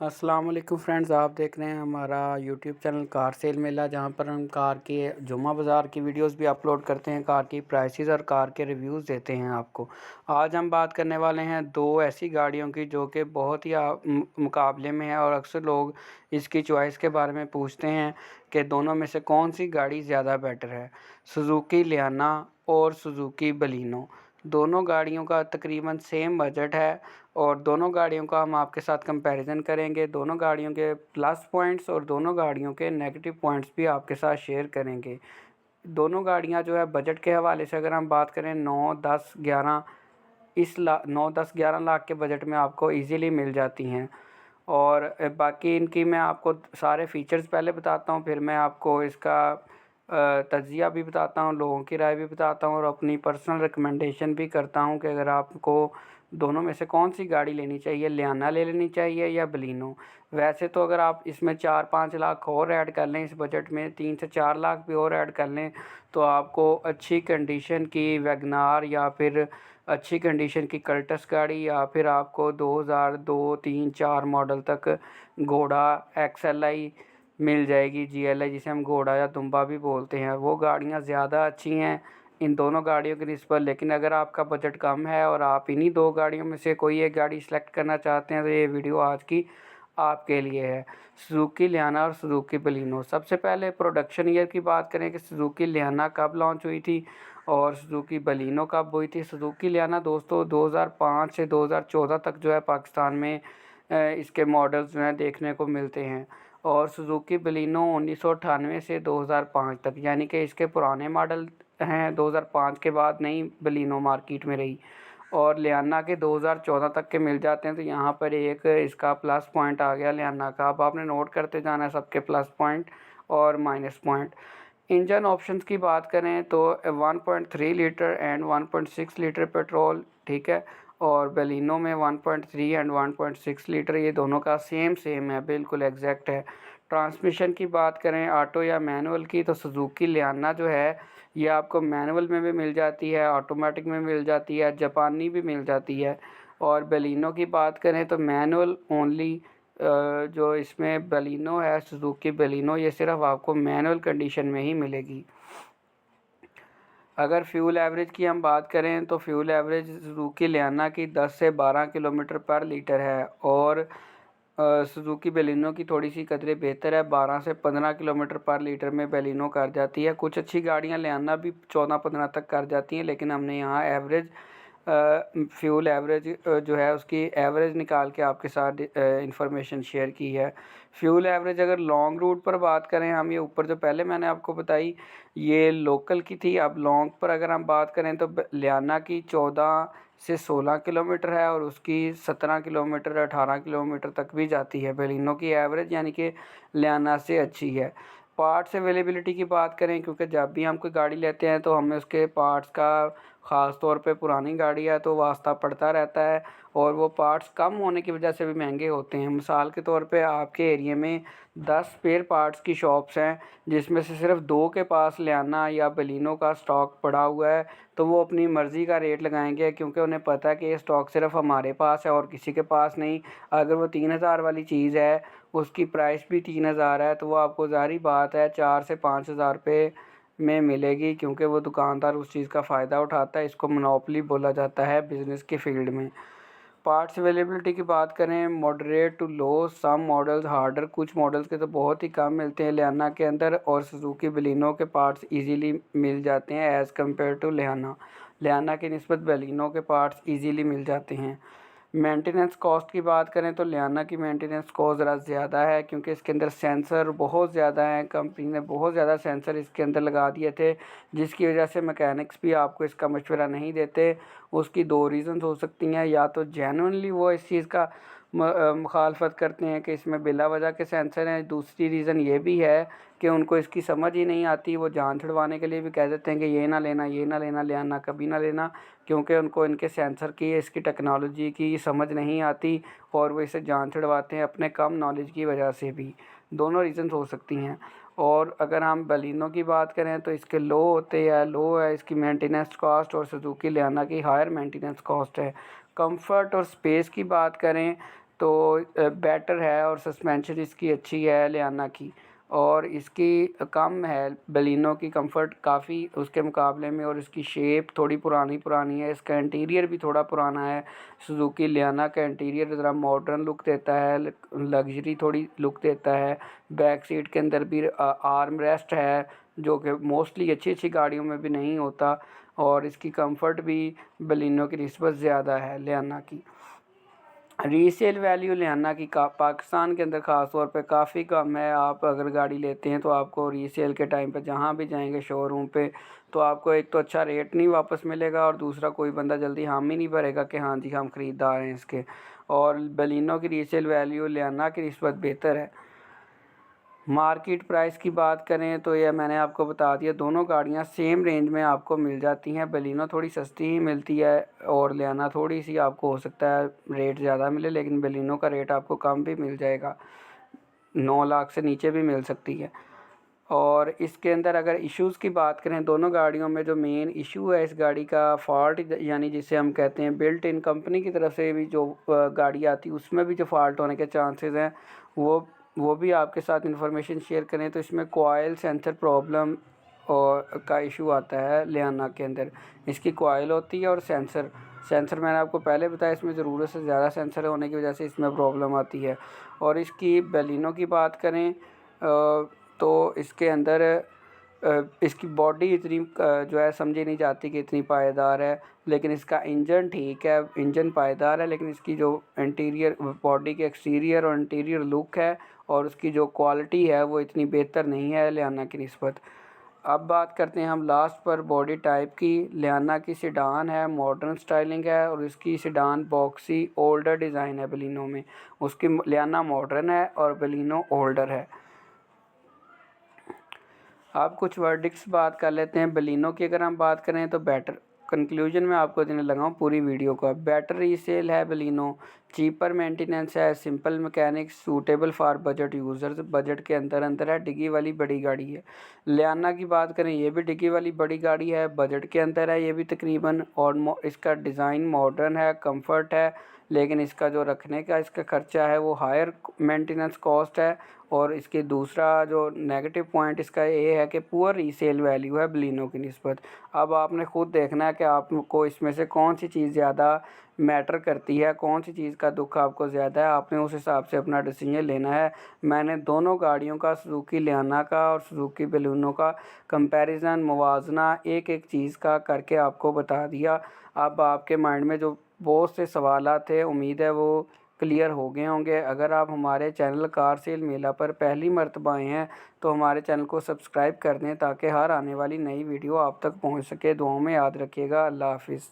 अस्सलाम वालेकुम फ्रेंड्स, आप देख रहे हैं हमारा यूट्यूब चैनल कार सेल मेला, जहां पर हम कार के जुम्मा बाज़ार की वीडियोस भी अपलोड करते हैं, कार की प्राइसेस और कार के रिव्यूज़ देते हैं आपको। आज हम बात करने वाले हैं दो ऐसी गाड़ियों की जो कि बहुत ही मुकाबले में है और अक्सर लोग इसकी चॉइस के बारे में पूछते हैं कि दोनों में से कौन सी गाड़ी ज़्यादा बेटर है, सुजुकी लियाना और सुजुकी बलिनो। दोनों गाड़ियों का तकरीबन सेम बजट है और दोनों गाड़ियों का हम आपके साथ कंपैरिजन करेंगे। दोनों गाड़ियों के प्लस पॉइंट्स और दोनों गाड़ियों के नेगेटिव पॉइंट्स भी आपके साथ शेयर करेंगे। दोनों गाड़ियां जो है बजट के हवाले से अगर हम बात करें 9-10-11 लाख के बजट में आपको इजीली मिल जाती हैं। और बाकी इनकी मैं आपको सारे फीचर्स पहले बताता हूँ, फिर मैं आपको इसका तज्ज़िया भी बताता हूँ, लोगों की राय भी बताता हूँ और अपनी पर्सनल रिकमेंडेशन भी करता हूँ कि अगर आपको दोनों में से कौन सी गाड़ी लेनी चाहिए, लियाना ले लेनी चाहिए या बलिनो। वैसे तो अगर आप इसमें 4-5 लाख और ऐड कर लें, इस बजट में 3 से 4 लाख भी और ऐड कर लें, तो आपको अच्छी कंडीशन की वैगनार या फिर अच्छी कंडीशन की कल्टस गाड़ी या फिर आपको 2002, 3, 4 मॉडल तक घोड़ा XLI मिल जाएगी। GLI जिसे हम घोड़ा या दुम्बा भी बोलते हैं, वो गाड़ियाँ ज़्यादा अच्छी हैं इन दोनों गाड़ियों की निस्बत। लेकिन अगर आपका बजट कम है और आप इन्हीं दो गाड़ियों में से कोई एक गाड़ी सेलेक्ट करना चाहते हैं, तो ये वीडियो आज की आपके लिए है। सुजुकी लियाना और सुजुकी बलिनो। सबसे पहले प्रोडक्शन ईयर की बात करें कि सुजुकी लियाना कब लॉन्च हुई थी और सुजुकी बलिनो कब हुई थी। सुजुकी लियाना दोस्तों 2005 से 2014 तक जो है पाकिस्तान में इसके मॉडल्स जो हैं देखने को मिलते हैं और सुजुकी बलिनो 1998 से 2005 तक, यानी कि इसके पुराने मॉडल हैं। 2005 के बाद नई बलिनो मार्केट में रही और लियाना के 2014 तक के मिल जाते हैं। तो यहाँ पर एक इसका प्लस पॉइंट आ गया लियाना का। अब आपने नोट करते जाना है सबके प्लस पॉइंट और माइनस पॉइंट। इंजन ऑप्शंस की बात करें तो 1.3 लीटर एंड 1.6 लीटर पेट्रोल, ठीक है, और बेलिनो में 1.3 एंड 1.6 लीटर, ये दोनों का सेम है, बिल्कुल एग्जैक्ट है। ट्रांसमिशन की बात करें ऑटो या मैनुअल की, तो सुजुकी लियाना जो है ये आपको मैनुअल में भी मिल जाती है, ऑटोमेटिक में मिल जाती है, जापानी भी मिल जाती है। और बेलिनो की बात करें तो मैनुअल ओनली, जो इसमें बलिनो है सुजुकी बलिनो, ये सिर्फ आपको मैनुअल कंडीशन में ही मिलेगी। अगर फ्यूल एवरेज की हम बात करें तो फ्यूल एवरेज सुजुकी लियाना की 10 से 12 किलोमीटर पर लीटर है और सुजुकी बेलिनो की थोड़ी सी कदरे बेहतर है, 12 से 15 किलोमीटर पर लीटर में बेलिनो कर जाती है। कुछ अच्छी गाड़ियां लियाना भी 14-15 तक कर जाती हैं, लेकिन हमने यहाँ एवरेज फ्यूल एवरेज जो है उसकी एवरेज निकाल के आपके साथ इंफॉर्मेशन शेयर की है। फ्यूल एवरेज अगर लॉन्ग रूट पर बात करें हम, ये ऊपर जो पहले मैंने आपको बताई ये लोकल की थी। अब लॉन्ग पर अगर हम बात करें तो लियाना की 14 से 16 किलोमीटर है और उसकी 17 किलोमीटर 18 किलोमीटर तक भी जाती है बेलिनो की एवरेज, यानी कि लियाना से अच्छी है। पार्ट्स अवेलेबिलिटी की बात करें, क्योंकि जब भी हम कोई गाड़ी लेते हैं तो हमें उसके पार्ट्स का, ख़ास तौर पे पुरानी गाड़ी है तो वास्ता पड़ता रहता है और वो पार्ट्स कम होने की वजह से भी महंगे होते हैं। मिसाल के तौर पे आपके एरिया में 10 स्पेयर पार्ट्स की शॉप्स हैं जिसमें से सिर्फ 2 के पास लियाना या बलिनो का स्टॉक पड़ा हुआ है, तो वो अपनी मर्ज़ी का रेट लगाएंगे क्योंकि उन्हें पता है कि ये स्टॉक सिर्फ हमारे पास है और किसी के पास नहीं। अगर वो 3000 वाली चीज़ है, उसकी प्राइस भी 3000 है, तो वो आपको ज़ाहिर बात है 4 से 5000 रुपये में मिलेगी, क्योंकि वो दुकानदार उस चीज़ का फ़ायदा उठाता है। इसको मोनोपोली बोला जाता है बिज़नेस के फील्ड में। पार्ट्स अवेलेबिलिटी की बात करें, moderate to low, some models harder, कुछ मॉडल्स के तो बहुत ही कम मिलते हैं लियाना के अंदर और सुजुकी बलिनो के पार्ट्स इजीली मिल जाते हैं एज़ कम्पेयर टू लियाना। लियाना की निस्बत बलिनो के पार्ट्स इजीली मिल जाते हैं। मेंटेनेंस कॉस्ट की बात करें तो लियाना की मेंटेनेंस कॉस्ट ज़रा ज़्यादा है, क्योंकि इसके अंदर सेंसर बहुत ज़्यादा हैं। कंपनी ने बहुत ज़्यादा सेंसर इसके अंदर लगा दिए थे, जिसकी वजह से मैकेनिक्स भी आपको इसका मशवरा नहीं देते। उसकी दो रीज़न्स हो सकती हैं, या तो जेन्युइनली वो इस चीज़ का मुखालफत करते हैं कि इसमें बिला वजह के सेंसर हैं। दूसरी रीज़न ये भी है कि उनको इसकी समझ ही नहीं आती, वो जान छुड़वाने के लिए भी कह देते हैं कि ये ना लेना, ये ना लेना, लियाना कभी ना लेना, क्योंकि उनको इनके सेंसर की, इसकी टेक्नोलॉजी की समझ नहीं आती और वो इसे जान छुड़वाते हैं अपने कम नॉलेज की वजह से भी। दोनों रीज़न्स हो सकती हैं। और अगर हम बलिनो की बात करें तो इसके लो है इसकी मेंटेनेंस कॉस्ट और सुजुकी लियाना की हायर मेंटेनेंस कॉस्ट है। कंफर्ट और स्पेस की बात करें तो बेटर है और सस्पेंशन इसकी अच्छी है लियाना की, और इसकी कम है बलिनो की कंफर्ट काफ़ी उसके मुकाबले में, और इसकी शेप थोड़ी पुरानी पुरानी है। इसका इंटीरियर भी थोड़ा पुराना है। सुजुकी लियाना का इंटीरियर ज़रा मॉडर्न लुक देता है, लग्जरी थोड़ी लुक देता है। बैक सीट के अंदर भी आर्म रेस्ट है, जो कि मोस्टली अच्छी अच्छी गाड़ियों में भी नहीं होता, और इसकी कंफर्ट भी बलिनो की निस्बत ज़्यादा है लियाना की। रीसेल वैल्यू लियाना की पाकिस्तान के अंदर ख़ास तौर पे काफ़ी कम है। आप अगर गाड़ी लेते हैं तो आपको रीसेल के टाइम पे जहाँ भी जाएंगे शोरूम पे, तो आपको एक तो अच्छा रेट नहीं वापस मिलेगा, और दूसरा कोई बंदा जल्दी हामी नहीं भरेगा कि हाँ जी हम ख़रीदार हैं इसके। और बलिनो की रीसेल वैल्यू लियाना की निस्बत बेहतर है। मार्केट प्राइस की बात करें तो यह मैंने आपको बता दिया, दोनों गाड़ियां सेम रेंज में आपको मिल जाती हैं। बलिनो थोड़ी सस्ती ही मिलती है, और लियाना थोड़ी सी आपको हो सकता है रेट ज़्यादा मिले, लेकिन बलिनो का रेट आपको कम भी मिल जाएगा, 9 लाख से नीचे भी मिल सकती है। और इसके अंदर अगर इश्यूज़ की बात करें, दोनों गाड़ियों में जो मेन इशू है इस गाड़ी का फॉल्ट, यानी जिसे हम कहते हैं बिल्ट इन, कंपनी की तरफ से भी जो गाड़ी आती है उसमें भी जो फॉल्ट होने के चांसेस हैं, वो भी आपके साथ इन्फॉर्मेशन शेयर करें। तो इसमें कॉइल सेंसर प्रॉब्लम और का इशू आता है लियाना के अंदर। इसकी कॉइल होती है और सेंसर मैंने आपको पहले बताया, इसमें ज़रूरत से ज़्यादा सेंसर होने की वजह से इसमें प्रॉब्लम आती है। और इसकी बलिनो की बात करें तो इसके अंदर इसकी बॉडी इतनी जो है समझी नहीं जाती कि इतनी पायदार है, लेकिन इसका इंजन ठीक है, इंजन पायदार है, लेकिन इसकी जो इंटीरियर बॉडी के एक्सटीरियर और इंटीरियर लुक है और उसकी जो क्वालिटी है वो इतनी बेहतर नहीं है लियाना की निस्बत। अब बात करते हैं हम लास्ट पर बॉडी टाइप की। लियाना की सिडान है, मॉडर्न स्टाइलिंग है, और इसकी सिडान बॉक्सी ओल्डर डिज़ाइन है बलिनो में। उसकी लियाना मॉडर्न है और बलिनो ओल्डर है। अब कुछ वर्डिक्स बात कर लेते हैं बलिनो की। अगर हम बात करें तो बेटर, कंक्लूजन में आपको देने लगा हूँ पूरी वीडियो का। बेटर रीसेल है बलिनो, चीपर मेंटेनेंस है, simple mechanics, suitable for budget users, budget के अंदर है, डिग्गी वाली बड़ी गाड़ी है। लियाना की बात करें, ये भी डिग्गी वाली बड़ी गाड़ी है, बजट के अंदर है ये भी तकरीबन, और इसका डिज़ाइन मॉडर्न है, कंफर्ट है, लेकिन इसका जो रखने का इसका ख़र्चा है वो हायर मेंटेनेंस कॉस्ट है। और इसके दूसरा जो नेगेटिव पॉइंट इसका ये है कि पुअर रीसेल वैल्यू है बलिनो की निस्बत। अब आपने खुद देखना है कि आपको इसमें से कौन सी चीज़ ज़्यादा मैटर करती है, कौन सी चीज़ का दुख आपको ज़्यादा है, आपने उस हिसाब से अपना डिसीजन लेना है। मैंने दोनों गाड़ियों का, सुजुकी लियाना का और सुजुकी बलिनो का कंपैरिजन, मुवाजना एक एक चीज़ का करके आपको बता दिया। अब आपके माइंड में जो बहुत से सवालात थे, उम्मीद है वो क्लियर हो गए होंगे। अगर आप हमारे चैनल कार सेल मेला पर पहली मर्तबा आए हैं तो हमारे चैनल को सब्सक्राइब कर दें, ताकि हर आने वाली नई वीडियो आप तक पहुंच सके। दुआओं में याद रखिएगा। अल्लाह हाफिज़।